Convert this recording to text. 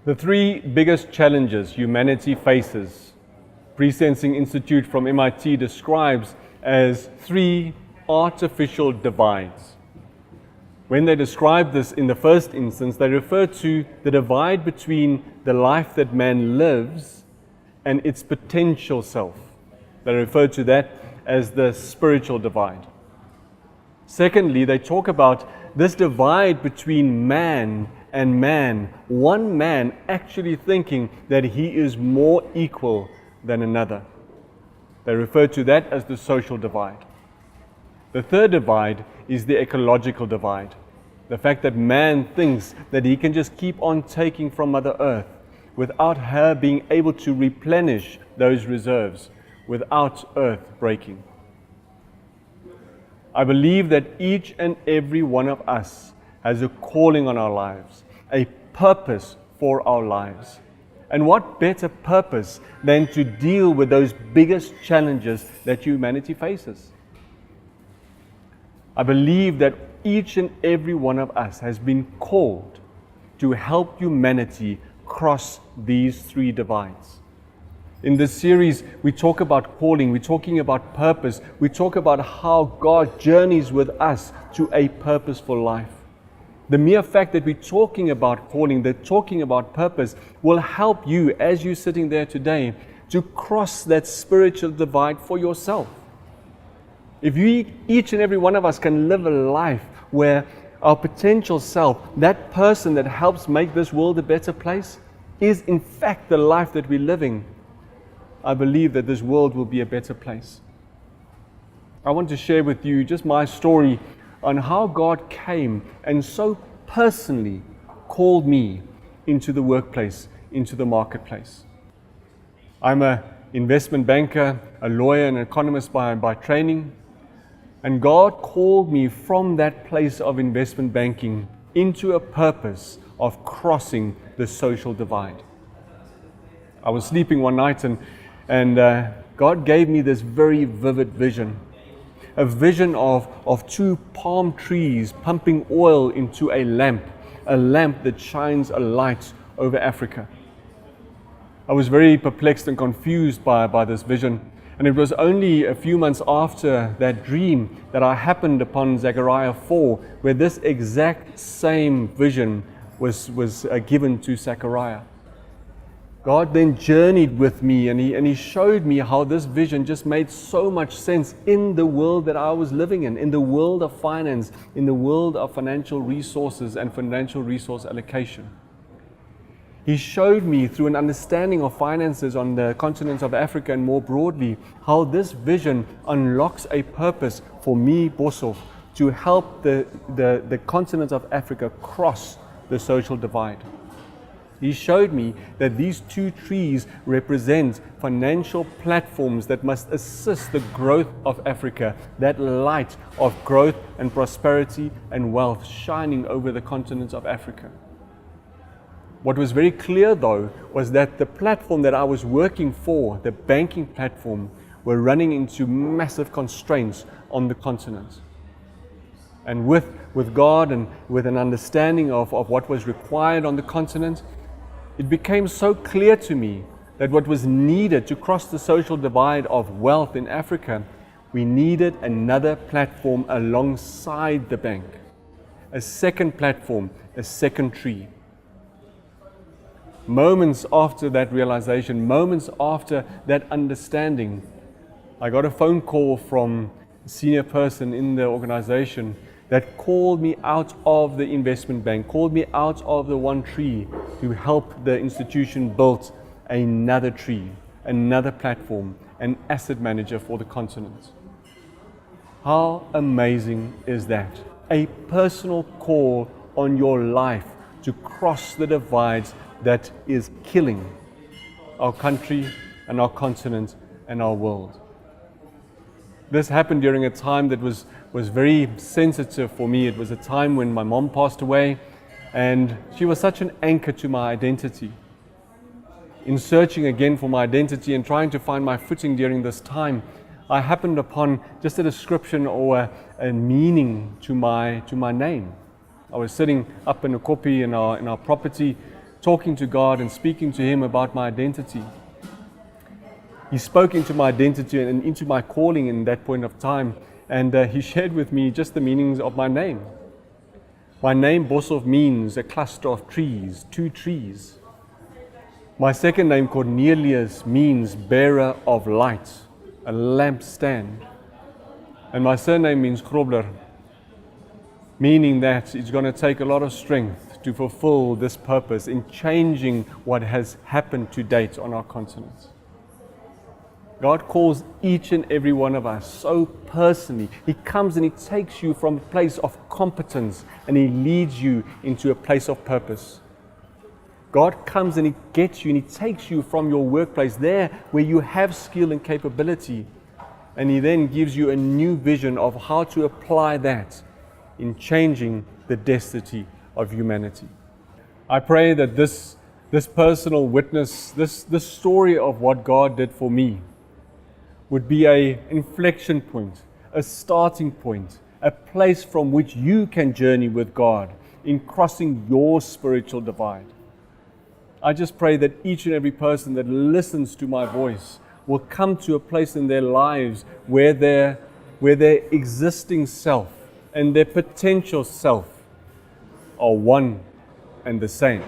The three biggest challenges humanity faces, Pre-Sensing Institute from MIT describes as three artificial divides. When they describe this in the first instance, they refer to the divide between the life that man lives and its potential self. They refer to that as the spiritual divide. Secondly, they talk about this divide between man and man, one man actually thinking that he is more equal than another. They refer to that as the social divide. The third divide is the ecological divide. The fact that man thinks that he can just keep on taking from Mother Earth without her being able to replenish those reserves, without Earth breaking. I believe that each and every one of us has a calling on our lives, a purpose for our lives. And what better purpose than to deal with those biggest challenges that humanity faces? I believe that each and every one of us has been called to help humanity cross these three divides. In this series, we talk about calling, we're talking about purpose, we talk about how God journeys with us to a purposeful life. The mere fact that we're talking about calling, that talking about purpose, will help you as you're sitting there today to cross that spiritual divide for yourself. If each and every one of us can live a life where our potential self, that person that helps make this world a better place, is in fact the life that we're living, I believe that this world will be a better place. I want to share with you just my story on how God came and so personally called me into the workplace, into the marketplace. I'm an investment banker, a lawyer, and an economist by training. And God called me from that place of investment banking into a purpose of crossing the social divide. I was sleeping one night and God gave me this very vivid vision. A vision of two palm trees pumping oil into a lamp that shines a light over Africa. I was very perplexed and confused by this vision. And it was only a few months after that dream that I happened upon Zechariah 4, where this exact same vision was given to Zechariah. God then journeyed with me and he showed me how this vision just made so much sense in the world that I was living in the world of finance, in the world of financial resources and financial resource allocation. He showed me through an understanding of finances on the continent of Africa and more broadly, how this vision unlocks a purpose for me, Boshoff, to help the continent of Africa cross the social divide. He showed me that these two trees represent financial platforms that must assist the growth of Africa, that light of growth and prosperity and wealth shining over the continent of Africa. What was very clear though was that the platform that I was working for, the banking platform, were running into massive constraints on the continent. And with God and with an understanding of what was required on the continent, it became so clear to me that what was needed to cross the social divide of wealth in Africa, we needed another platform alongside the bank. A second platform, a second tree. Moments after that realization, moments after that understanding, I got a phone call from a senior person in the organization that called me out of the investment bank, called me out of the one tree to help the institution build another tree, another platform, an asset manager for the continent. How amazing is that? A personal call on your life to cross the divides that is killing our country and our continent and our world. This happened during a time that was very sensitive for me. It was a time when my mom passed away and she was such an anchor to my identity. In searching again for my identity and trying to find my footing during this time, I happened upon just a description or a meaning to my name. I was sitting up in a koppie in our property talking to God and speaking to Him about my identity. He spoke into my identity and into my calling in that point of time, and He shared with me just the meanings of my name. My name, Boshoff, means a cluster of trees, 2 trees. My second name, Cornelius, means bearer of light, a lampstand. And my surname means Grobler, meaning that it's going to take a lot of strength to fulfill this purpose in changing what has happened to date on our continent. God calls each and every one of us so personally. He comes and He takes you from a place of competence and He leads you into a place of purpose. God comes and He gets you and He takes you from your workplace there where you have skill and capability, and He then gives you a new vision of how to apply that in changing the destiny of humanity. I pray that this personal witness, this story of what God did for me, would be an inflection point, a starting point, a place from which you can journey with God in crossing your spiritual divide. I just pray that each and every person that listens to my voice will come to a place in their lives where their existing self and their potential self are one and the same.